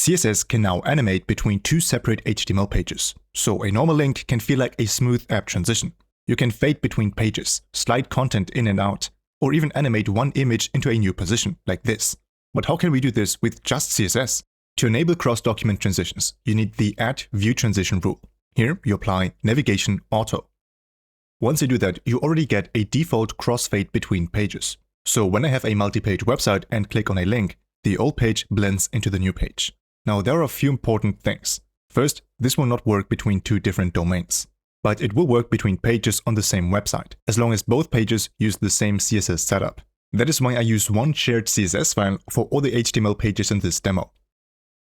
CSS can now animate between two separate HTML pages, so a normal link can feel like a smooth app transition. You can fade between pages, slide content in and out, or even animate one image into a new position, like this. But how can we do this with just CSS? To enable cross-document transitions, you need the Add View Transition rule. Here, you apply Navigation Auto. Once you do that, you already get a default crossfade between pages. So when I have a multi-page website and click on a link, the old page blends into the new page. Now, there are a few important things. First, this will not work between two different domains, but it will work between pages on the same website, as long as both pages use the same CSS setup. That is why I use one shared CSS file for all the HTML pages in this demo.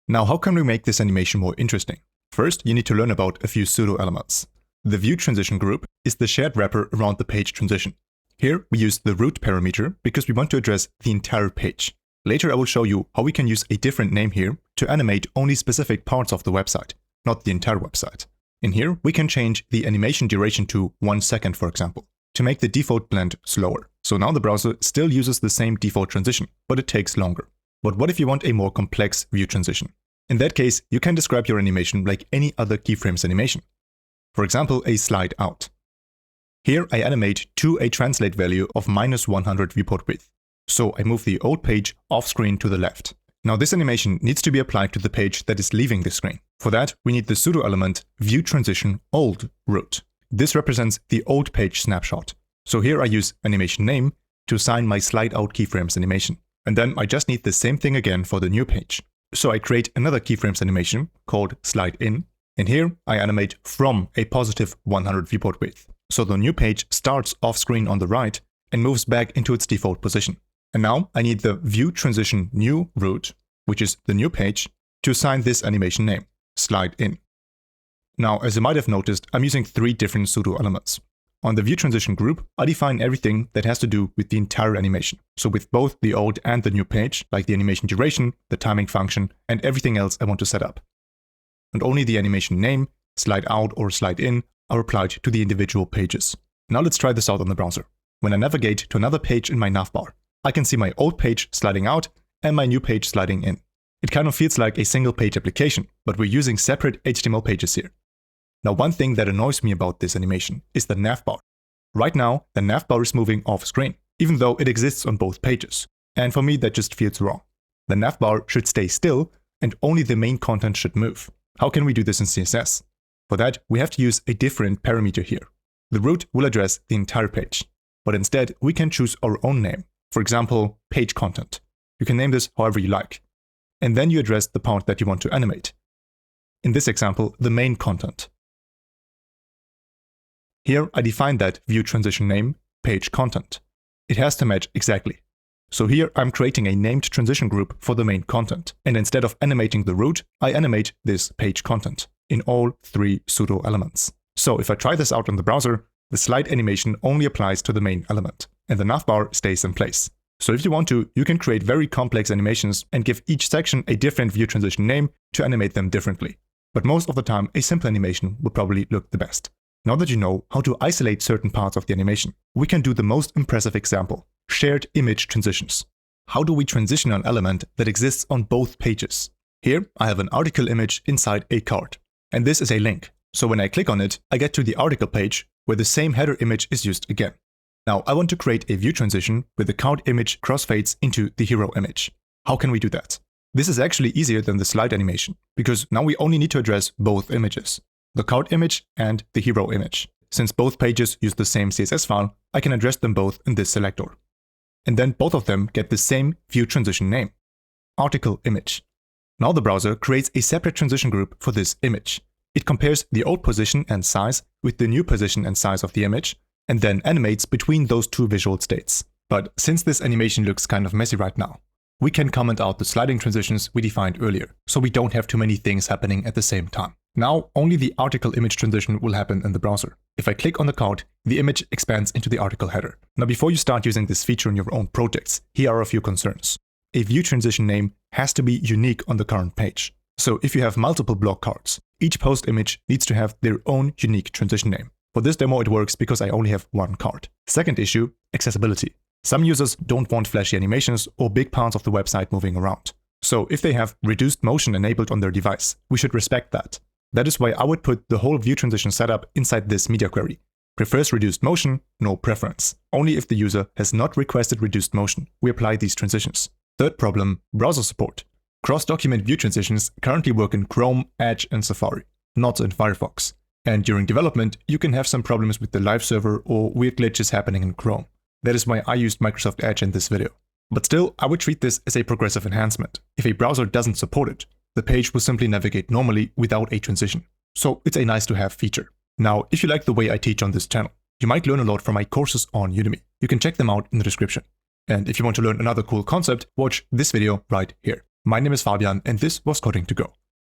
Now, how can we make this animation more interesting? First, you need to learn about a few pseudo elements. The view transition group is the shared wrapper around the page transition. Here, we use the root parameter because we want to address the entire page. Later, I will show you how we can use a different name here to animate only specific parts of the website, not the entire website. In here, we can change the animation duration to 1 second, for example, to make the default blend slower. So now the browser still uses the same default transition, but it takes longer. But what if you want a more complex view transition? In that case, you can describe your animation like any other keyframes animation. For example, a slide out. Here, I animate to a translate value of -100 viewport width. So I move the old page off screen to the left. Now this animation needs to be applied to the page that is leaving the screen. For that, we need the pseudo element view-transition-old root. This represents the old page snapshot. So here I use animation name to assign my slide out keyframes animation. And then I just need the same thing again for the new page. So I create another keyframes animation called slide in. And here I animate from a positive 100 viewport width. So the new page starts off screen on the right and moves back into its default position. And now I need the view-transition-new root, which is the new page, to assign this animation name, slide in. Now, as you might have noticed, I'm using 3 different pseudo elements. On the view transition group, I define everything that has to do with the entire animation. So with both the old and the new page, like the animation duration, the timing function, and everything else I want to set up. And only the animation name, slide out or slide in, are applied to the individual pages. Now let's try this out on the browser. When I navigate to another page in my navbar, I can see my old page sliding out and my new page sliding in. It kind of feels like a single page application, but we're using separate HTML pages here. Now, one thing that annoys me about this animation is the navbar. Right now, the navbar is moving off screen, even though it exists on both pages. And for me, that just feels wrong. The navbar should stay still and only the main content should move. How can we do this in CSS? For that, we have to use a different parameter here. The root will address the entire page, but instead we can choose our own name. For example, page content. You can name this however you like. And then you address the part that you want to animate. In this example, the main content. Here I define that view transition name, page content. It has to match exactly. So here I'm creating a named transition group for the main content. And instead of animating the root, I animate this page content in all 3 pseudo elements. So if I try this out on the browser, the slide animation only applies to the main element, and the navbar stays in place. So if you want to, you can create very complex animations and give each section a different view transition name to animate them differently. But most of the time, a simple animation will probably look the best. Now that you know how to isolate certain parts of the animation, we can do the most impressive example, shared image transitions. How do we transition an element that exists on both pages? Here, I have an article image inside a card, and this is a link. So when I click on it, I get to the article page where the same header image is used again. Now I want to create a view transition where the card image crossfades into the hero image. How can we do that? This is actually easier than the slide animation, because now we only need to address both images, the card image and the hero image. Since both pages use the same CSS file, I can address them both in this selector. And then both of them get the same view transition name, article image. Now the browser creates a separate transition group for this image. It compares the old position and size with the new position and size of the image, and then animates between those 2 visual states. But since this animation looks kind of messy right now, we can comment out the sliding transitions we defined earlier, so we don't have too many things happening at the same time. Now only the article image transition will happen in the browser. If I click on the card, the image expands into the article header. Now before you start using this feature in your own projects, here are a few concerns. A view transition name has to be unique on the current page. So if you have multiple block cards, each post image needs to have their own unique transition name. For this demo it works because I only have one card. Second issue, accessibility. Some users don't want flashy animations or big parts of the website moving around. So if they have reduced motion enabled on their device, we should respect that. That is why I would put the whole view transition setup inside this media query. Prefers reduced motion? No preference. Only if the user has not requested reduced motion, we apply these transitions. Third problem, browser support. Cross-document view transitions currently work in Chrome, Edge, and Safari, not in Firefox. And during development, you can have some problems with the live server or weird glitches happening in Chrome. That is why I used Microsoft Edge in this video. But still, I would treat this as a progressive enhancement. If a browser doesn't support it, the page will simply navigate normally without a transition. So it's a nice to have feature. Now, if you like the way I teach on this channel, you might learn a lot from my courses on Udemy. You can check them out in the description. And if you want to learn another cool concept, watch this video right here. My name is Fabian, and this was Coding to Go.